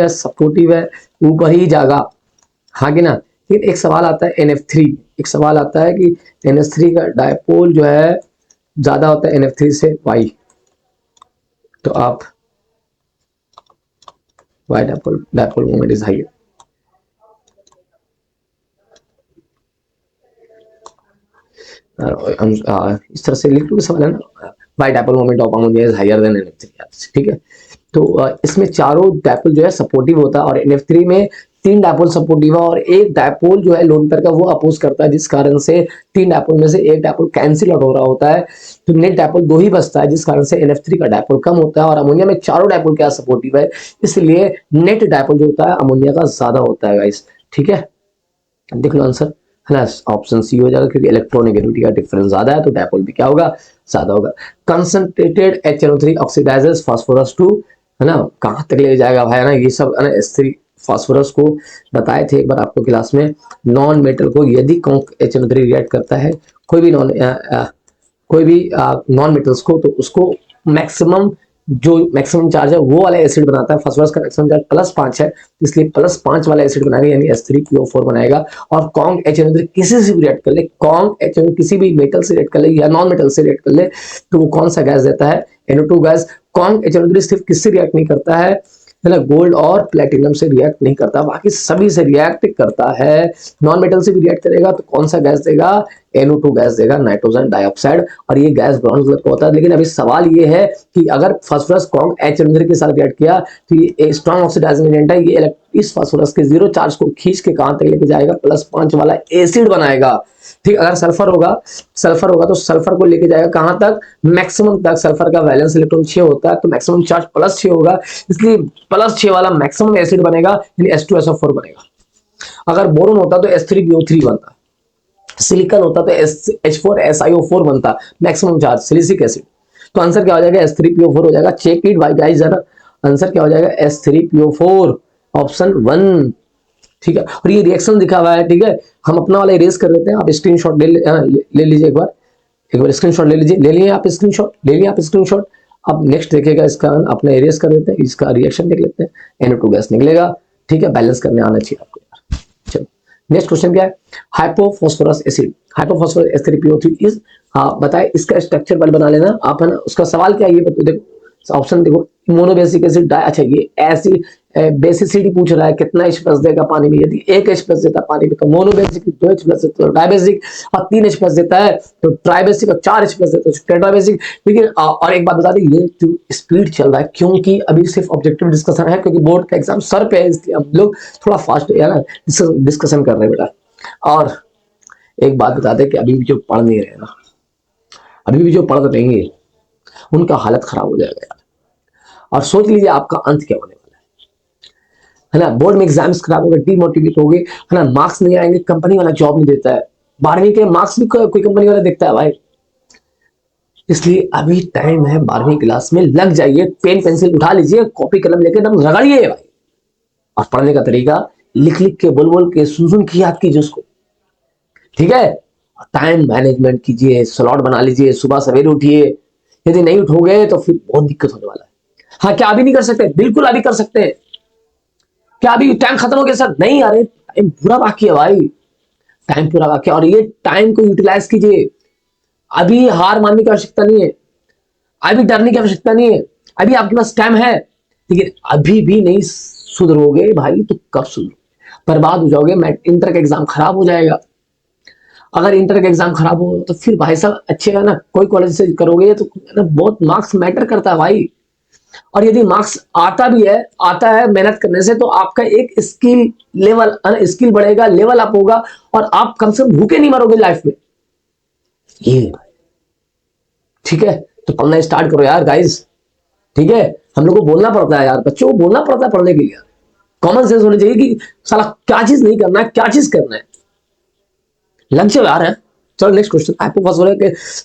है, ऊपर ही जाएगा, हाँ कि ना। लेकिन एक सवाल आता है NF3, एक सवाल आता है कि NH3 का डायपोल जो है ज्यादा होता है NF3 से, वाई, तो आप why dipole moment is high, इस तरह से लिख लो सवाल है ना, why dipole moment of ammonia is higher than NF3, ठीक है। तो इसमें चारों डायपोल जो है सपोर्टिव होता है, और NF3 में 3 डायपोल सपोर्टिव है और एक डायपोल जो है लोन पेयर का वो अपोज करता है, जिस कारण से 3 डायपोल में से एक डायपोल कैंसिल आउट हो रहा होता है, तो नेट डायपोल 2 ही बचता है, जिस कारण से NF3 का डायपोल कम होता है, और अमोनिया में चारों डायपोल क्या सपोर्टिव है, इसलिए नेट डायपोल जो होता है अमोनिया का ज्यादा होता है गाइस, ठीक है। देख लो आंसर, है ना, ऑप्शन सी हो जाएगा, क्योंकि इलेक्ट्रोनेगेटिविटी का डिफरेंस ज्यादा है तो डायपोल भी क्या होगा, ज्यादा होगा। कंसंट्रेटेड HNO3 ऑक्सीडाइजेस फास्फोरस 2, है ना, कहां तक ले जाएगा भाई, है ना, ये सब है ना S3 फास्फोरस को बताए थे एक बार आपको क्लास में, नॉन मेटल को यदि HNO3 रिएक्ट करता है कोई भी नॉन मेटल्स को, तो उसको मैक्सिमम जो मैक्सिमम चार्ज है वो वाला एसिड बनाता है, फास्फोरस का मैक्सिमम चार्ज +5 है, इसलिए +5 वाला एसिड बनाएगा, यानी H3PO4 बनाएगा। और कॉन्ग HNO3 किसी से भी रिएक्ट कर ले, कॉन्ग HNO किसी भी मेटल से रिएक्ट कर ले या नॉन मेटल से रिएक्ट कर ले, तो वो कौन सा गैस देता है, NO2 गैस। कॉन्ग HNO3 सिर्फ किससे रिएक्ट नहीं करता है, है ना, गोल्ड और प्लेटिनम से रिएक्ट नहीं करता, बाकी सभी से रिएक्ट करता है। नॉन मेटल से भी रिएक्ट करेगा तो कौन सा गैस देगा, NO2 गैस देगा, नाइट्रोजन डाइऑक्साइड, और ये गैस ब्राउन कलर का होता है। लेकिन अभी सवाल ये है कि अगर फास्फोरस स्ट्रॉन्ग H के साथ रिएक्ट किया तो ये स्ट्रॉन्ग ऑक्सीडाइजिंग एजेंट है, ये इस फास्फोरस के 0 चार्ज को खींच के कहां तक लेके जाएगा, +5 वाला एसिड बनाएगा। ठीक, अगर सल्फर होगा तो सल्फर को लेके जाएगा कहां तक, मैक्सिमम तक। सल्फर का वैलेंस इलेक्ट्रॉन 6 होता है तो मैक्सिमम चार्ज +6 होगा, इसलिए +6 वाला मैक्सिमम एसिड बनेगा, यानी H2SO4 बनेगा। अगर बोरोन होता तो H3PO3 बनता, सिलिकॉन होता तो H4SiO4 बनता, मैक्सिमम चार्ज सिलिसिक एसिड। तो आंसर क्या हो जाएगा, H3PO4 हो जाएगा। चेक इट भाई गाइस जरा, आंसर क्या हो जाएगा, H3PO4, ऑप्शन 1। ठीक है, और ये रिएक्शन दिखा हुआ है। ठीक है, हम अपना वाला इरेज कर देते हैं, आप स्क्रीनशॉट ले लीजिए, एक बार स्क्रीनशॉट ले लीजिए, ले लिए आप स्क्रीनशॉट। अब नेक्स्ट देखिएगा, इसका अपना इरेज कर देते हैं, इसका रिएक्शन देख लेते हैं, NO2 गैस निकलेगा। ठीक है, बैलेंस करने आना चाहिए आपको यार। चलो नेक्स्ट क्वेश्चन क्या है, hypophosphorous acid, hypophosphorous H3PO3 is, बताए इसका स्ट्रक्चर बना लेना आप, है ना। उसका सवाल क्या है ये देखो, ऑप्शन देखो, मोनोबेसिक एसिड, अच्छा ये एसिड बेसिसिटी पूछ रहा है, कितना H+ देगा पानी में, यदि 1 H+ देता है पानी में तो मोनोबेसिक, 2 H+ देता है डायबेसिक, और 3 H+ देता है तो ट्राइबेसिक, और 4 H+ देता है तो टेट्राबेसिक। लेकिन और एक बात बता दें, ये जो स्पीड चल रहा है क्योंकि अभी सिर्फ ऑब्जेक्टिव डिस्कशन है, क्योंकि बोर्ड का एग्जाम सर पे है, इसलिए हम लोग थोड़ा फास्ट है ना डिस्कशन कर रहे हैं बेटा। और एक बात बता दें कि अभी भी जो पढ़ नहीं रहे ना, अभी भी जो पढ़ रहेंगे उनका हालत खराब हो जाएगा यार। और सोच लीजिए आपका अंत क्या होने वाला है ना, बोर्ड में एग्जाम्स खराब हो गए, डिमोटिवेट हो गए, है ना, मार्क्स नहीं आएंगे, कंपनी वाला जॉब नहीं देता है, 12वीं के मार्क्स भी कोई कंपनी वाला देखता है भाई। इसलिए अभी टाइम है, 12वीं क्लास में लग जाइए, पेन पेंसिल उठा लीजिए, कॉपी कलम लेकर एकदम रगड़िए भाई। और पढ़ने का तरीका लिख लिख के, बोल बोल के, सुन सुन के याद कीजिए उसको। ठीक है, टाइम मैनेजमेंट कीजिए, स्लॉट बना लीजिए, सुबह सवेरे उठिए। यदि नहीं उठोगे तो फिर बहुत दिक्कत होने वाला है। हाँ, क्या अभी नहीं कर सकते, बिल्कुल अभी कर सकते हैं। क्या अभी टाइम खत्म हो गया सर, नहीं, अरे टाइम पूरा बाकी है भाई, टाइम पूरा बाकी है, और ये टाइम को यूटिलाइज कीजिए। अभी हार मानने की आवश्यकता नहीं है, अभी डरने की आवश्यकता नहीं है, अभी आपके पास टाइम है। लेकिन अभी भी नहीं सुधरोगे भाई तो कब सुधरोगे, बर्बाद हो जाओगे। इंटर का एग्जाम खराब हो जाएगा। अगर इंटर का एग्जाम खराब हो तो फिर भाई साहब अच्छे है ना, कोई कॉलेज से करोगे तो ना, बहुत मार्क्स मैटर करता है भाई। और यदि मार्क्स आता है मेहनत करने से, तो आपका एक स्किल लेवल, स्किल बढ़ेगा, लेवल अप होगा, और आप कम से कम भूखे नहीं मरोगे लाइफ में। ये ठीक है, तो पढ़ना स्टार्ट करो यार गाइस। ठीक है, हम लोग को बोलना पड़ता है यार, बच्चों को बोलना पड़ता है पढ़ने के लिए। कॉमन सेंस होनी चाहिए कि साला क्या चीज नहीं करना है, क्या चीज करना है, लग जाओ यार है। चलो next question,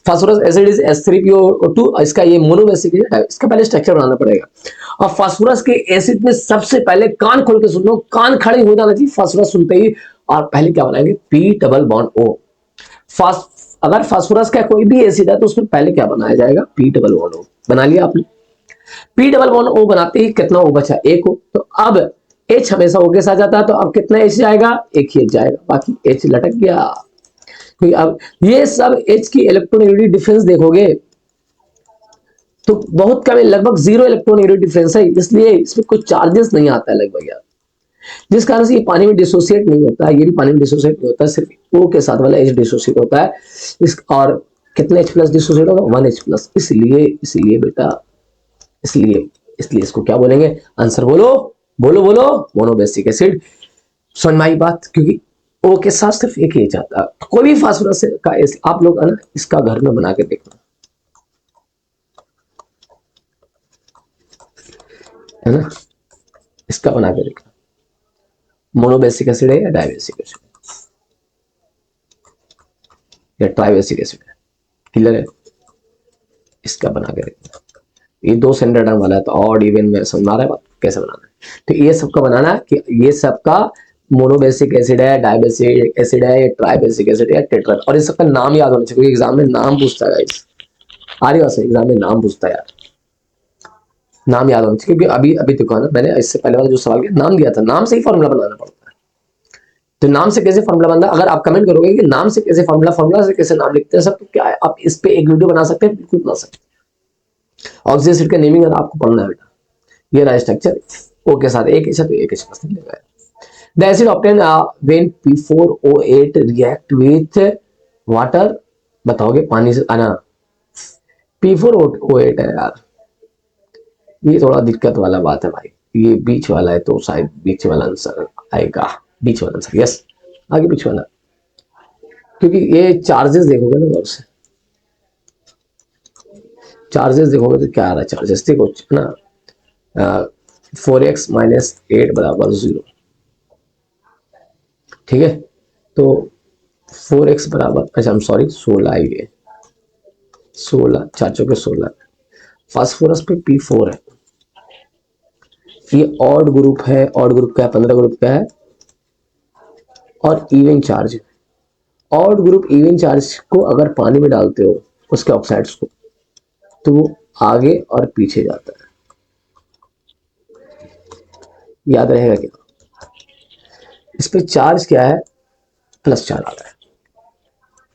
phosphorus acid is H3PO2, इसका ये मोनोबेसिक है, इसका पहले स्ट्रक्चर बनाना पड़ेगा। और फास्फोरस के एसिड में सबसे पहले कान खोल के सुन लो, कान खड़े हो जाना चाहिए फास्फोरस सुनते ही। और पहले क्या बनाएंगे, P+O। अगर फास्फोरस का कोई भी एसिड है तो उसमें पहले क्या बनाया जाएगा, P+O। बना लिया आपने, P+O बनाते ही कितना O बचा, 1 O। तो अब H हमेशा O के साथ जाता है, तो अब कितना H जाएगा, 1 ही H जाएगा, बाकी H लटक गया। अब ये सब H की इलेक्ट्रोनेगेटिव डिफरेंस देखोगे तो बहुत कम है, लगभग 0 इलेक्ट्रोनेगेटिव डिफरेंस है, इसलिए इसमें कुछ चार्जेस नहीं आता है लगभग यार, जिस कारण से ये पानी में डिसोसिएट नहीं होता है, ये भी पानी में डिसोसिएट नहीं होता है, सिर्फ O के साथ वाला H डिसोसिएट होता है। और कितने H+ डिसोसिएट होगा, 1 H+। इसलिए बेटा, इसलिए इसको क्या बोलेंगे, आंसर बोलो बोलो बोलो, मोनोबेसिक एसिड। समझ में आई बात, क्योंकि O के साथ सिर्फ एक ही जाता है। कोई भी फास्फोरस का आप लोग है ना, इसका घर में बना के देखना, है ना, इसका बना के देखना, मोनोबेसिक एसिड है या डायबेसिक एसिड या ट्राइबेसिक एसिड है, क्लियर है, इसका बना के देखना। ये 2 स्टैंडर्ड टर्म वाला है, तो ऑड इवन में समझा रहा है बात कैसे बनाना है। तो ये सबका बनाना कि ये सबका मोनोबेसिक एसिड है, डायबेसिक एसिड है, या ट्राइबेसिक एसिड है, टेट्रा। और इस सबका नाम याद होना चाहिए, क्योंकि एग्जाम में नाम पूछता है गाइस, आ रही बात है, एग्जाम में नाम पूछता है यार, नाम याद होना चाहिए। क्योंकि अभी देखो ना, मैंने इससे पहले वाला जो सवाल किया, नाम दिया था, नाम से ही फॉर्मूला बनाना पड़ता है। तो नाम से कैसे फॉर्मूला बनता है, अगर आप कमेंट करोगे कि नाम से कैसे फॉर्मूला से कैसे नाम लिखते हैं सब, तो क्या है, आप इस पे एक वीडियो बना सकते हैं, बिल्कुल बना सकते हैं। ऑक्सीजन एसिड का नेमिंग आपको पढ़ना है बेटा, ये रहा स्ट्रक्चर, O के साथ एक एच है तो एक एच प्लस निकलेगा। The acid obtained when P4O8 react with water, बताओगे पानी से आना। P4O8 है यार, ये थोड़ा दिक्कत वाला बात है भाई, ये बीच वाला है तो शायद बीच वाला आंसर आएगा, बीच वाला आंसर, यस आगे बीच वाला, क्योंकि ये चार्जेस देखोगे ना गौर से, चार्जेस देखोगे तो क्या आ रहा है, चार्जेस देखो ना, 4x माइनस 8 बराबर 0, ठीक है, तो 4x बराबर, अच्छा हम सॉरी 16 आएंगे, 16 चार चौके 16, फास्फोरस पे P4 है, ये ऑड ग्रुप है, ऑड ग्रुप का है, 15 ग्रुप का है और इवन चार्ज है। ऑड ग्रुप इवन चार्ज को अगर पानी में डालते हो उसके ऑक्साइड्स को, तो वो आगे और पीछे जाता है, याद रहेगा क्या, इस पे चार्ज क्या है, प्लस चार्ज आता है,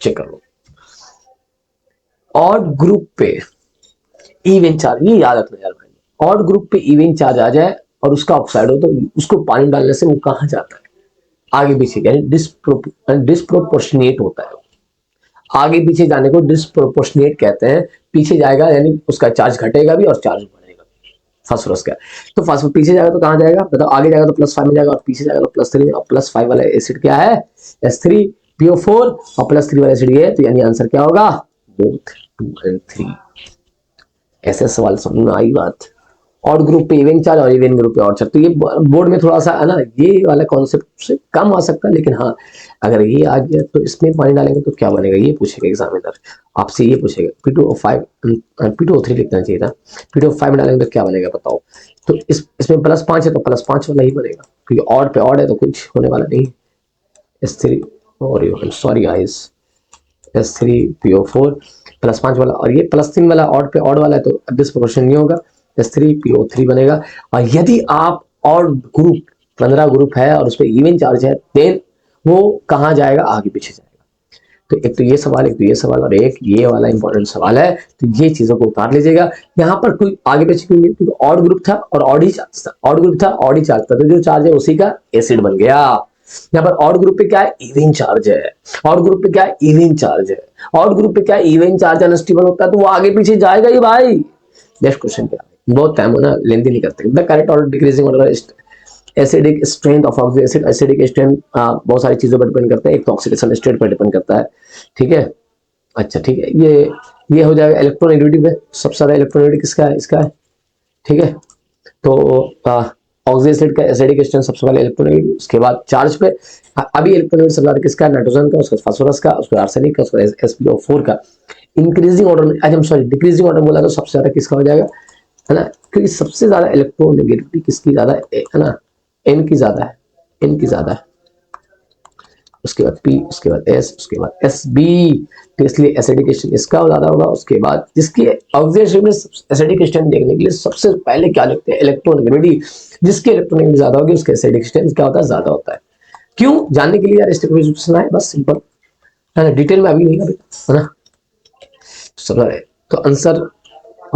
चेक कर लो। ऑड ग्रुप पे इवन चार्ज, ये याद रखना यार भाई, ऑड ग्रुप पे इवन चार्ज आ जाए और उसका ऑक्साइड हो तो उसको पानी डालने से वो कहां जाता है, आगे पीछे, यानी डिस्प्रोपोर्शनेट होता है, आगे पीछे जाने को डिस्प्रोपोर्शनेट कहते हैं, पीछे जाएगा यानी उसका चार्ज घटेगा भी और चार्ज बढ़ेगा, फास्फोरस का, तो फास्फोरस पीछे जाएगा तो कहां जाएगा बताओ, आगे जाएगा तो +5 में जाएगा और पीछे जाएगा तो +3, और +5 वाला एसिड क्या है, S3PO4, और +3 वाला एसिड ये, तो यानी आंसर क्या होगा, बोथ 2 and 3। ऐसे सवाल समझ में आई बात, ऑड ग्रुप पे इवन चार्ज और इवन ग्रुप पे ऑड चार्ज, तो ये बोर्ड में थोड़ा सा है ना, ये वाला कॉन्सेप्ट से कम आ सकता है, लेकिन हाँ अगर ये आ गया तो इसमें पानी डालेंगे तो क्या बनेगा, ये पूछेगा एग्जामिनर आपसे, ये पूछेगा P2O3 लिखना चाहिए था, P2O5 में डालेंगे तो क्या बनेगा बताओ, तो इसमें +5 है तो +5 वाला ही बनेगा, क्योंकि ऑड पे ऑड है तो कुछ होने वाला नहीं। S3 और सॉरी गाइस, S3PO4 +5 वाला, और ये +3 वाला ऑड पे ऑड वाला है तो डिस्प्रोपोर्शन नहीं होगा, S3PO3 बनेगा। और यदि आप ऑड ग्रुप 15 ग्रुप है और उस पर इवन चार्ज है, देन वो कहाँ जाएगा, आगे पीछे जाएगा। तो एक तो ये सवाल, एक तो ये सवाल, और एक ये वाला इंपॉर्टेंट सवाल है, तो ये चीजों को उतार लीजिएगा। यहाँ पर कोई आगे पीछे क्यों नहीं, क्योंकि ऑड ग्रुप था और ऑड ही चार्ज था, ऑड ग्रुप था ऑड ही चार्ज था, तो जो चार्ज है उसी का एसिड बन गया। यहाँ पर ऑड ग्रुप पे क्या है, इवन चार्ज है, ऑड ग्रुप पे क्या है, इवन चार्ज है, ऑड ग्रुप पे क्या है, इवन चार्ज अनस्टेबल होता है तो वो आगे पीछे जाएगा ही भाई। नेक्स्ट क्वेश्चन क्या है, बहुत टाइम हो ना, लेंथी नहीं करते। द करेक्ट और decreasing order acidic strength of oxic acid, acidic strength बहुत सारी चीजों पर डिपेंड करता है, एक तो ऑक्सीडेशन स्टेट पर डिपेंड करता है, ठीक है। अच्छा ठीक है, ये हो जाएगा इलेक्ट्रोनेगेटिव है, सबसे ज्यादा इलेक्ट्रोनेगेटिव किसका है, इसका है, ठीक है। तो ऑक्सिक एसिड का एसिडिक स्ट्रेंथ सबसे पहले इलेक्ट्रोनेगेटिव, उसके बाद चार्ज पे अभी इलेक्ट्रोनेगेटिव सबसे ज्यादा किसका, नाइट्रोजन का, उसके फास्फोरस का, उसके आर्सेनिक का, उसके SPO4 का। इंक्रीजिंग ऑर्डर में, अच्छा सॉरी डिक्रीजिंग ऑर्डर बोला तो सबसे ज्यादा किसका हो जाएगा, है ना, क्योंकि सबसे ज्यादा इलेक्ट्रोनेगेटिविटी किसकी ज्यादा है ना, N की ज्यादा है, N की ज्यादा है, उसके बाद P, उसके बाद S, उसके बाद SB, तो इसलिए एसिडिक स्ट्रेंथ इसका ज्यादा होगा। उसके बाद जिसकी ऑक्सीडेशन में एसिडिक स्ट्रेंथ देखने के लिए सबसे पहले क्या लिखते हैं, इलेक्ट्रोनेगेटिविटी, जिसकी इलेक्ट्रोनेगेटिविटी ज्यादा होगी उसके एसिडिक स्ट्रेंथ क्या होता है, ज्यादा होता है। क्यों जानने के लिए यार स्टेप है, बस सिंपल है ना, डिटेल में अभी नहीं है ना, सब तो आंसर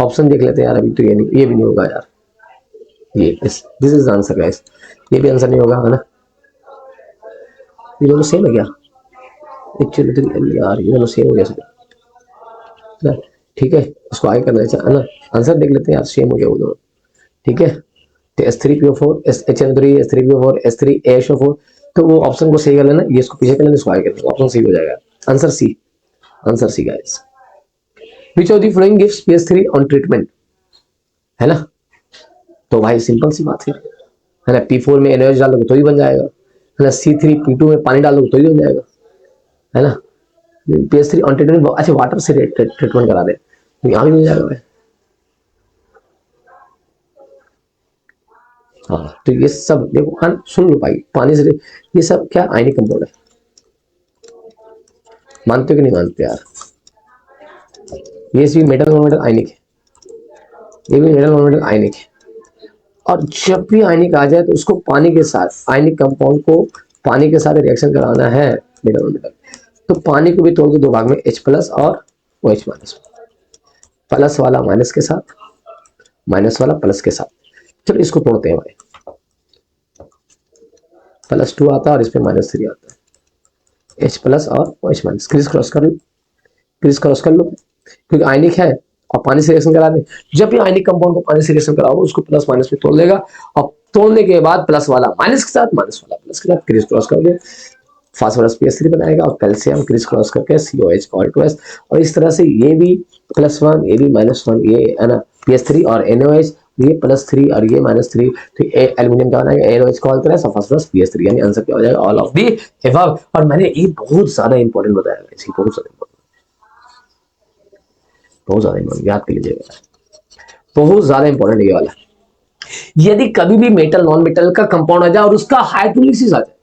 ऑप्शन देख लेते हैं यार, अभी तो ये नहीं, ये भी नहीं होगा यार, ये दिस इज आंसर गाइस, ये भी आंसर नहीं होगा, है ना, ये दोनों सेम है क्या, एक्चुअली तो यार ये दोनों सेम हो गया सर, ठीक है, इसको आगे करना है ना, आंसर देख लेते हैं यार, सेम हो गया वो दोनों, ठीक है। तो S3PO4 HN3 S3PO4 S3ASO4, तो वो ऑप्शन को सही कर लेना, ये इसको पीछे कर लेना, इसको आगे कर लेना, ऑप्शन सही हो जाएगा, answer C, answer C guys. Which of the following gives PS3 on treatment, है ना, तो भाई सिंपल सी बात है ना, P4 में NaOH डाल दोगे तो ही बन जाएगा, है ना, C3P2 में पानी डाल दोगे तो ही बन जाएगा, है ना। PS3 ऑन ट्रीटमेंट, अच्छा वाटर से ट्रीटमेंट करा दे तो यहाँ भी मिल जाएगा भाई। हाँ तो ये सब देखो, हाँ सुन लो भाई, पानी से ये सब क्या आयनिक कंपाउंड है, मानते हो कि नहीं मानते यार, ये भी मेटल नॉन आयनिक है, ये भी मेटल नॉन आयनिक है, और जब भी आयनिक आ जाए तो उसको पानी के साथ, आयनिक कंपाउंड को पानी के साथ रिएक्शन कराना है मेटल मेटल, तो पानी को भी तोड़ दो दो भाग में, H+ और OH-, प्लस वाला माइनस के साथ, माइनस वाला प्लस के साथ। चलो इसको तोड़ते हैं भाई, +2 आता है और इस पे -3 आता है, H प्लस और OH माइनस। क्रिस क्रॉस कर लो, क्रिस क्रॉस कर लो, क्योंकि आयनिक है और पानी से रिएक्शन करा दे। जब भी आयनिक कंपाउंड को पानी से रिएक्शन कराओगे उसको प्लस माइनस में तोड़ देगा, और तोड़ने के बाद प्लस वाला माइनस के साथ, माइनस वाला प्लस के साथ क्रिस क्रॉस कर दो, फास्फोरस PS3 बनाएगा और कैल्शियम क्रिस क्रॉस करके COH और 2S। और इस तरह से ये भी +1, ये भी -1, ये है ना PS3 और NOH, ये +3 और ये -3, तो एल्यूमिनियम का बनाएगा NOH को और फास्फोरस PS3, यानी आंसर क्या हो जाएगा? All of the above. और मैंने ये बहुत ज्यादा इंपॉर्टेंट बताया, इसकी बहुत ज्यादा इंपॉर्टेंट, बहुत ज्यादा इंपॉर्टेंट, याद कर लीजिएगा, बहुत ज्यादा इंपॉर्टेंट ये वाला। यदि कभी भी मेटल नॉन मेटल का कंपाउंड आ जाए और उसका हाइड्रोलिसिस आ जाए,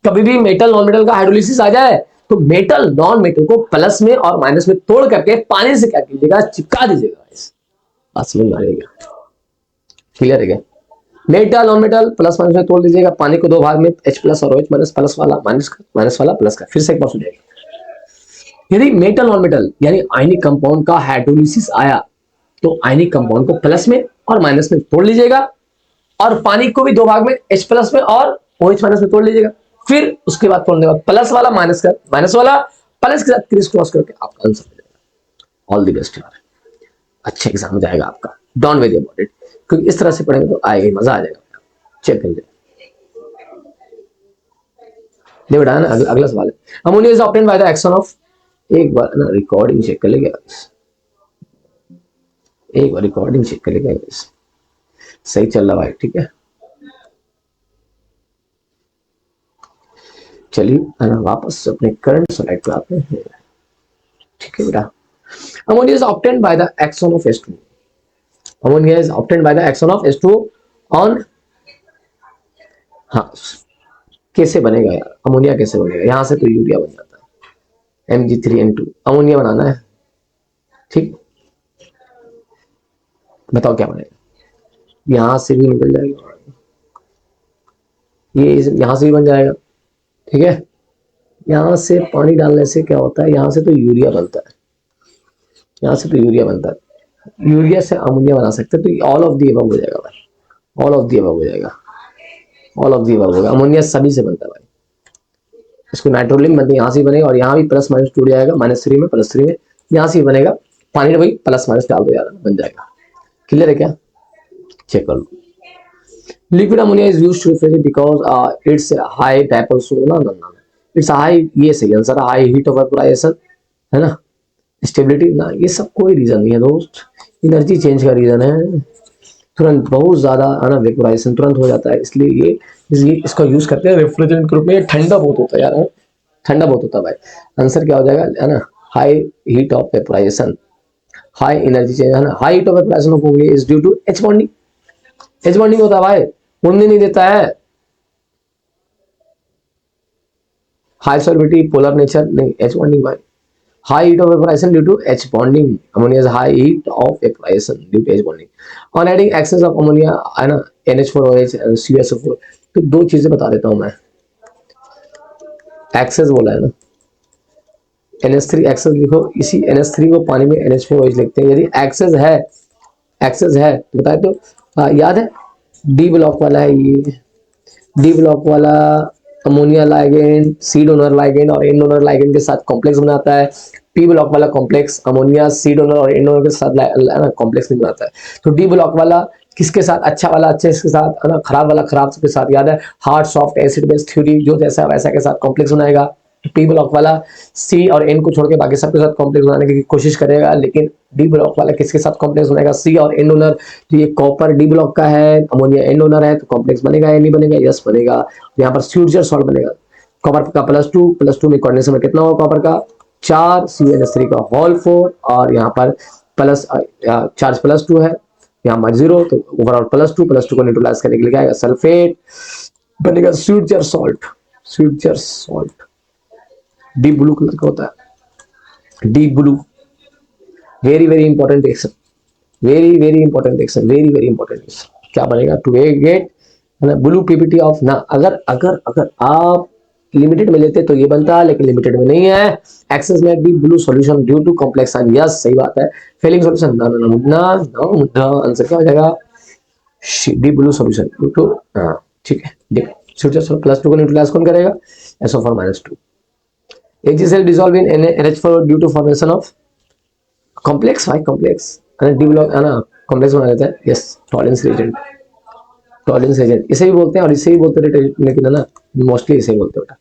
कभी भी मेटल नॉन मेटल का हाइड्रोलिसिस आ जाए, तो मेटल नॉन मेटल को प्लस में और माइनस में तोड़ करके पानी से क्या कीजिएगा? चिपका दीजिएगा। बात समझ में आ रही है? क्लियर है क्या? Metal non metal plus minus में तोड़ दीजिएगा, पानी को दो भाग में, H प्लस और OH माइनस, प्लस वाला माइनस वाला प्लस का। फिर से एक बार सुनिएगा, यदि मेटल नॉन मेटल यानी आयनिक कंपाउंड का हाइड्रोलिसिस आया, तो आयनिक कंपाउंड को प्लस में और माइनस में तोड़ लीजिएगा, और पानी को भी दो भाग में, H प्लस में और OH माइनस में तोड़ लीजिएगा। फिर उसके बाद तोड़ने के बाद प्लस वाला माइनस का, माइनस वाला प्लस के साथ क्रिस क्रॉस करके आपका आंसर हो जाएगा। ऑल दी बेस्ट यार, अच्छा एग्जाम हो जाएगा आपका, डोंट वेरी अबाउट इट, क्योंकि इस तरह से पढ़ेंगे तो आएगा, मजा आ जाएगा। चेक कर लीजिए, बेटा ना अगला सवाल है, ammonia is obtained by the action of, एक बार ना रिकॉर्डिंग चेक कर लेंगे, एक बार रिकॉर्डिंग चेक कर लेंगे, सही चल रहा है ठीक है। चलिए वापस अपने करंट स्लाइड पे आते हैं, ठीक है बेटा। Ammonia is obtained by the action of H2, ammonia is obtained by the action of H2 on, हाँ कैसे बनेगा यार अमोनिया, कैसे बनेगा? यहां से तो यूरिया बन जाता है, Mg3N2, अमोनिया बनाना है, ठीक, बताओ क्या बनेगा? यहां से भी निकल जाएगा, ये यहां से भी बन जाएगा, ठीक है। यहां से पानी डालने से क्या होता है? यहां से तो यूरिया बनता है, यहां से तो यूरिया बनता है, यूरिया से अमोनिया बना सकते हैं, तो ऑल ऑफ दी अबव हो जाएगा भाई, ऑल ऑफ दी अबव हो जाएगा, ऑल ऑफ दी अबव होगा। अमोनिया सभी से बनता है भाई, इसको नाइट्रोलिन बनती है, यहाँ से बनेगा, और यहाँ भी प्लस माइनस टूट जाएगा, -3 में +3 में, यहाँ से बनेगा, पानी में भाई प्लस माइनस डाल दो यार, बन जाएगा। क्लियर है क्या? चेक कर लो। Liquid ammonia is used to refrigerate because it's high vapour सोना, इट्स हाई, ये सही आंसर है, हाई हीट ऑफ वेपोराइजेशन, है ना, स्टेबिलिटी ना, ये सब कोई रीजन नहीं है दोस्त, एनर्जी चेंज का रीजन है, तुरंत बहुत ज्यादा है ना वेपोराइजेशन तुरंत हो जाता है, इसलिए ये इसका यूज करते हैं रेफ्रिजरेंट के रूप में। ठंडा बहुत होता है यार, ठंडा बहुत होता है भाई। आंसर क्या हो जाएगा, है ना, high heat of vaporization, high energy change, है ना, high heat of vaporization of ammonia is due to H bonding, H bonding होता है भाई, उड़ने नहीं देता है, हाई सॉल्युबिलिटी पोलर नेचर नहीं, H बॉन्डिंग भाई, high heat of evaporation due to H bonding, ammonia is high heat of evaporation due to H bonding, on adding excess of ammonia है ना NH4OH and CuSO4। तो दो चीजें बता देता हूं मैं, एक्सेस बोला है ना, NH3 एक्सेस लिखो, इसी NH3 को पानी में NH4OH लिखते हैं, यदि एक्सेस है तो बताए तो याद है डी ब्लॉक वाला है, ये डी ब्लॉक वाला अमोनिया लाइगेंड सी डोनर लाइगेंड और एन डोनर लाइगेंड के साथ कॉम्प्लेक्स बनाता है, पी ब्लॉक वाला कॉम्प्लेक्स अमोनिया सी डोनर और एन डोनर के साथ कॉम्प्लेक्स नहीं बनाता है। तो डी ब्लॉक वाला किसके साथ? अच्छा वाला अच्छे के साथ, है ना, खराब वाला खराब के साथ, याद है hard soft acid base theory, जो जैसा वैसा के साथ कॉम्प्लेक्स बनाएगा। पी ब्लॉक वाला सी और एन को छोड़ के बाकी सबके साथ कॉम्प्लेक्स बनाने की कोशिश करेगा, लेकिन डी ब्लॉक वाला किसके साथ कॉम्प्लेक्स बनाएगा? सी और एन डोनर। तो ये कॉपर डी ब्लॉक का है, अमोनिया एन डोनर है, तो कॉम्प्लेक्स बनेगा या नहीं बनेगा? यस बनेगा। यहाँ पर स्यूडजर सॉल्ट बनेगा, कॉपर का +2 में कोऑर्डिनेशन में कितना होगा कॉपर का 4, CnH3 का होल 4, और यहाँ पर प्लस चार्ज +2 है, यहाँ पर 0, तो ओवरऑल +2 को न्यूट्रलाइज करने के लिए आएगा सल्फेट, बनेगा स्यूडजर सॉल्ट, डीप ब्लू कलर का होता है, deep blue. Very very important action, very important action, very important action. क्या बनेगा? To get blue PPT of ना, अगर आप लिमिटेड में लेते तो ये बनता, लेकिन लिमिटेड में नहीं है। एक्सेस में deep blue solution due to complex ion, yes सही बात है। फेलिंग सॉल्यूशन ना, आंसर क्या हो जाएगा? Deep blue solution due to, ठीक है देखो प्लस 2 को न्यूट्रलाइज कौन करेगा, SO4 -2। HCl dissolve in NH4 due to formation of complex, भाई कॉम्प्लेक्स डी ब्लॉक है ना, कॉम्प्लेक्स बना लेता है, yes Tollens agent, Tollens agent इसे भी बोलते हैं और इसे भी बोलते हैं, लेकिन है ना मोस्टली इसे ही बोलते हैं।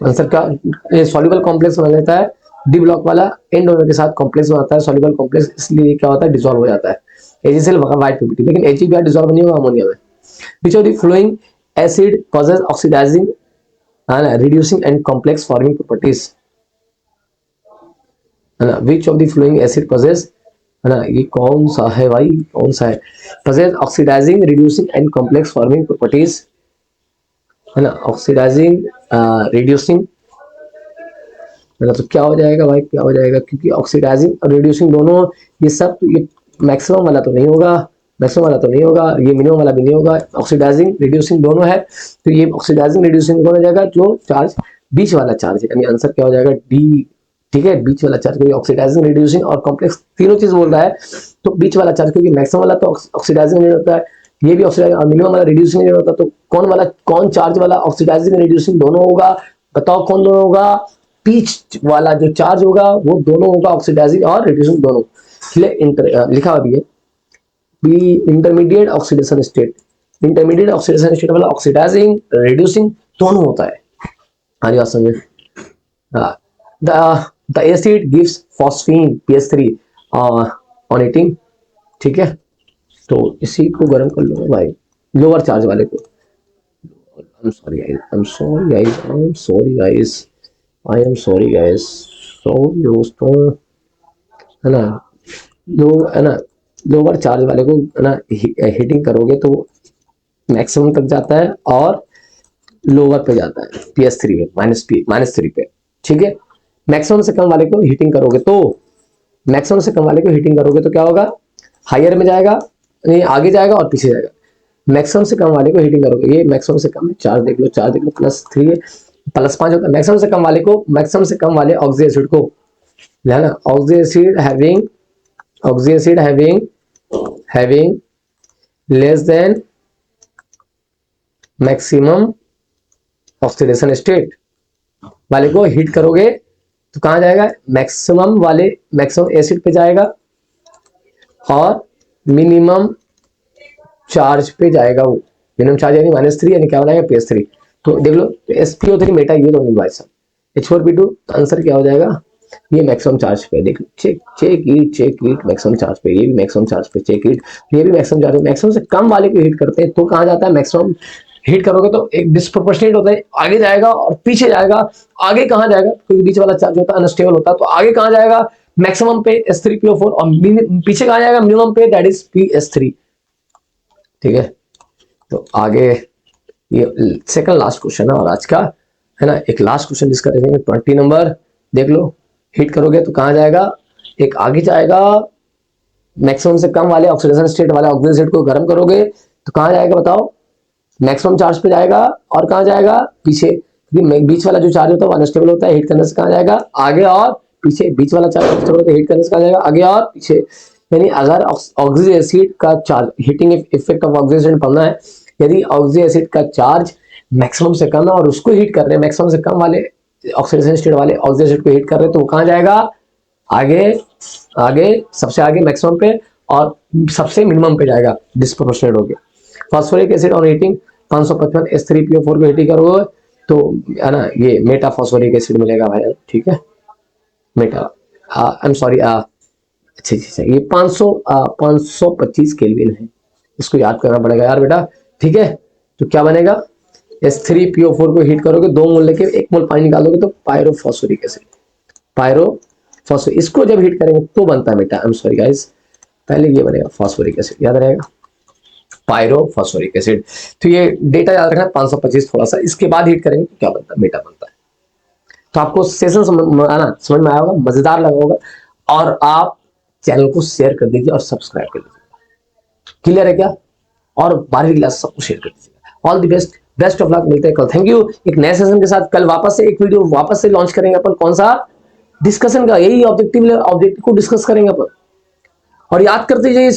आंसर क्या, सॉल्युबल कॉम्प्लेक्स बना लेता है, डी ब्लॉक वाला एंड होने के साथ कॉम्प्लेक्स बनाता है, सॉल्युबल कॉम्प्लेक्स, इसलिए क्या होता है, डिसॉल्व हो जाता है। HCl वाइट पीपीटी, लेकिन HBr डिसॉल्व नहीं होगा अमोनिया में। Which of the following acid causes oxidising है ना, reducing and complex forming properties है ना, which of the following acid causes है ना, ये कौन सा है भाई, कौन सा है, causes oxidising reducing and complex forming properties है ना, ऑक्सीडाइजिंग रिड्यूसिंग है ना, तो क्या हो जाएगा भाई, क्या हो जाएगा, क्योंकि ऑक्सीडाइजिंग और रिड्यूसिंग दोनों ये सब, ये मैक्सिमम वाला तो नहीं होगा, मैक्सिमम वाला तो नहीं होगा, ये मिनिमम वाला भी नहीं होगा, ऑक्सीडाइजिंग रिड्यूसिंग दोनों है, तो ये ऑक्सीडाइजिंग रिड्यूसिंग कौन हो जाएगा, जो चार्ज बीच वाला चार्ज है, यानी आंसर क्या हो जाएगा, डी। ठीक है, बीच वाला चार्ज, क्योंकि ऑक्सीडाइजिंग रिड्यूसिंग और कॉम्प्लेक्स तीनों चीज बोल रहा है, तो बीच वाला चार्ज, क्योंकि मैक्सिमम वाला तो ऑक्सीडाइजिंग नहीं होता है, ये भी ऑक्सीडाइजिंग, और मिनिमम वाला रिड्यूसिंग नहीं होता, तो कौन चार्ज वाला ऑक्सीडाइजिंग रिड्यूसिंग दोनों होगा, बताओ कौन दोनों होगा, बीच वाला जो चार्ज होगा वो दोनों होगा, ऑक्सीडाइजिंग और रिड्यूसिंग दोनों। लिखा हुआ भी है, B intermediate oxidation state, intermediate oxidation state वाला ऑक्सीडाइजिंग रिड्यूसिंग दोनों होता है। हमारी बात समझे, the acid gives phosphine PH3 on heating. ठीक है, तो इसी को गर्म कर लो भाई, लोअर चार्ज वाले को। I'm sorry guys, I'm sorry guys, I'm sorry guys, I am sorry guys, so दोस्तों है ना, है ना, लोअर चार्ज वाले को है ना हीटिंग करोगे तो मैक्सिमम तक जाता है और लोअर पे जाता है PH3 पे, -3 पे। ठीक है, मैक्सिमम से कम वाले को हीटिंग करोगे तो, मैक्सिमम से कम वाले को हीटिंग करोगे तो क्या होगा, हायर में जाएगा, नहीं आगे जाएगा और पीछे जाएगा। मैक्सिमम से कम वाले को हीटिंग करोगे, ये मैक्सिमम से कम है, चार्ज देख लो, चार्ज देख लो, +3 है, +5 होता है। मैक्सिमम से कम वाले को, मैक्सिमम से कम वाले ऑक्सी एसिड को है ना, oxy acid having less than maximum oxidation state वाले को हीट करोगे तो कहां जाएगा, मैक्सिमम वाले, मैक्सिमम एसिड पे जाएगा और मिनिमम चार्ज पे जाएगा, वो मिनिमम चार्ज यानी -3, यानी क्या बनाएगा, PH3। तो देख लो, तो SPO3 मेटा ये दोनों भाई साहब, H4P2, आंसर क्या हो जाएगा, ये मैक्सिमम चार्ज पे, देख लो, चेक इट मैक्सिमम चार्ज पे, ये भी मैक्सिमम चार्ज पे, चेक इट, ये भी मैक्सिमम चार्ज पे। मैक्सिमम से कम वाले को हीट करते हैं तो कहां जाता है, मैक्सिमम हीट करोगे तो एक डिस्प्रोपोर्शनेट होता है, आगे जाएगा और पीछे जाएगा। आगे कहां जाएगा, क्योंकि बीच वाला चार्ज होता है अनस्टेबल होता है, तो आगे कहां जाएगा, मैक्सिमम पे S3PO4, और पीछे कहां जाएगा, मिनिमम पे, दैट इज PS3। ठीक है, तो आगे ये सेकंड लास्ट क्वेश्चन है और आज का है ना, एक लास्ट क्वेश्चन जिसका देखेंगे 20 नंबर, देख लो, हीट करोगे तो कहां जाएगा, एक आगे जाएगा, मैक्सिमम से कम वाले ऑक्सीडेशन स्टेट वाले ऑक्सीजन स्टेट को गर्म करोगे तो कहां जाएगा, बताओ, मैक्सिमम चार्ज पे जाएगा और कहां जाएगा, पीछे, क्योंकि बीच वाला जो चार्ज होता है वो अनस्टेबल होता है, हीट करने से कहां जाएगा, आगे और पीछे। बीच वाला चार्ज अनस्टेबल होता है, हीट करने से कहां जाएगा, आगे और पीछे। यानी अगर ऑक्सी एसिड का charge, heating effect of oxy acid पढ़ना है, यदि ऑक्सी एसिड का चार्ज मैक्सिमम से कम है और उसको हीट कर रहे हैं, मैक्सिमम से कम वाले ऑक्सीडेशन स्टेट वाले ऑक्सी एसिड को हीट कर रहे हैं, तो वो कहां जाएगा, आगे, सबसे आगे मैक्सिमम पे और सबसे मिनिमम पे जाएगा, डिस्प्रोपोर्शनेट हो गया। Phosphoric acid on heating 555 H3PO4 को हीटिंग करोगे तो है ना, ये मेटा फॉस्फोरिक एसिड मिलेगा भाई। ठीक है, मेटा, आई एम सॉरी, अच्छा, ये 525 केल्विन है, इसको याद करना पड़ेगा यार बेटा। ठीक है, तो क्या बनेगा, H3PO4 को हीट करोगे, 2 मोल लेके 1 मोल पानी निकाल दोगे तो पायरोफॉस्फोरिक एसिड, पायरोफॉस्फोरिक, इसको जब हीट करेंगे तो बनता है बेटा, आई एम सॉरी गाइस, पहले ये बनेगा फॉस्फोरिक एसिड, याद रहेगा, पायरोफॉस्फोरिक एसिड। तो ये डेटा याद रखना, 525 थोड़ा सा, इसके बाद हीट करेंगे तो क्या बनता है, मेटा बनता है। तो आपको सेशन समझ में आया होगा, मजेदार लगा होगा, और आप चैनल को शेयर कर दीजिए और सब्सक्राइब कर दीजिए। क्लियर है क्या, और 12वीं क्लास सबको शेयर कर दीजिएगा। All the best of luck, मिलते हैं कल। Thank you. एक नए सेशन के साथ कल वापस से एक वीडियो वापस से लॉन्च करेंगे अपन, कौन सा, डिस्कशन का, यही ऑब्जेक्टिव को डिस्कस करेंगे अपन। और याद करते जाइए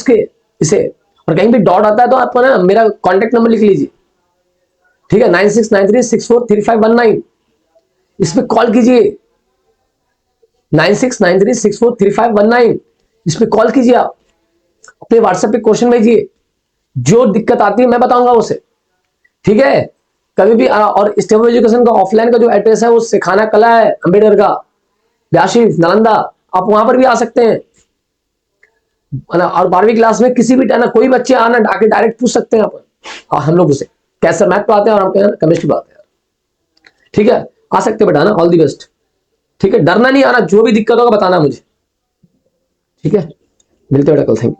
इसे, और कहीं भी डॉट आता है तो आप ना मेरा कॉन्टेक्ट नंबर लिख लीजिए। ठीक है, 9693643519 इस पे कॉल कीजिए, 9693643519 इस पे कॉल कीजिए, आप अपने व्हाट्सएप पे क्वेश्चन भेजिए, जो दिक्कत आती है मैं बताऊंगा उसे, ठीक है। कभी भी और स्टेबल एजुकेशन का ऑफलाइन का जो एड्रेस है वो सिखाना कला है, अंबेडकर का, व्याशीष नालंदा, आप वहां पर भी आ सकते हैं और 12वीं क्लास में किसी भी टाइम कोई बच्चे आना आके डायरेक्ट पूछ सकते हैं हम लोग उसे कैसे मैथ पढ़ाते हैं और हम केमिस्ट्री पढ़ाते हैं, ठीक है। आ सकते बेटा ना, ऑल दी बेस्ट, ठीक है। डरना नहीं, आना, जो भी दिक्कत होगा बताना मुझे, ठीक है। मिलते हैं बेटा कल, थैंक यू।